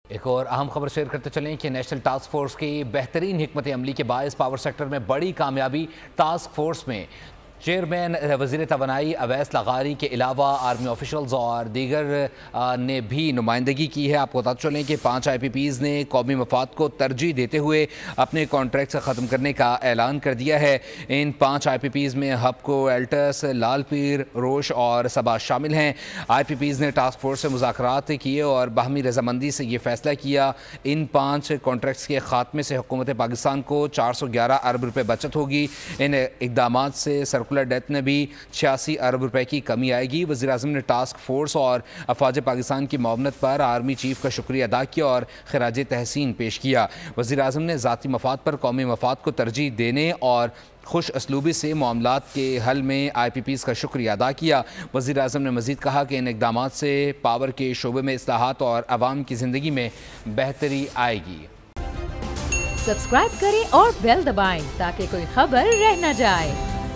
ایک اور اہم خبر شیئر کرتے چلیں کہ نیشنل ٹاسک فورس کی بہترین حکمت عملی کے باعث پاور سیکٹر میں بڑی کامیابی۔ ٹاسک فورس میں چیئرمین وزیر توانائی اویس لغاری کے علاوہ آرمی آفیشلز اور دیگر نے بھی نمائندگی کی ہے۔ آپ کو بتا چلیں کہ 5 آئی پی پیز نے قومی مفاد کو ترجیح دیتے ہوئے اپنے کانٹریکٹ ختم کرنے کا اعلان کر دیا ہے۔ ان 5 آئی پی پیز میں ہپکو، ایلٹس، لال پیر، روش اور سبا شامل ہیں۔ آئی پی پیز نے ٹاسک فورس سے مذاکرات کیے اور باہمی رضامندی سے یہ فیصلہ کیا۔ ان 5 کانٹریکٹس کے خاتمے سے حکومت پاکستان کو 411 ارب روپے بچت ہوگی۔ ان اقدامات سے سرکولر ڈیٹ میں بھی 86 ارب روپے کی کمی آئے گی۔ وزیراعظم نے ٹاسک فورس اور افواج پاکستان کی معاونت پر آرمی چیف کا شکریہ ادا کیا اور خراج تحسین پیش کیا۔ وزیراعظم نے ذاتی مفاد پر قومی مفاد کو ترجیح دینے اور خوش اسلوبی سے معاملات کے حل میں آئی پی پیز کا شکریہ ادا کیا۔ وزیراعظم نے مزید کہا کہ ان اقدامات سے پاور کے شعبے میں اصلاحات اور عوام کی زندگی میں بہتری آئے گی۔ سبسکرائب کریں اور بیل دبائیں تاکہ کوئی خبر رہ نہ جائے۔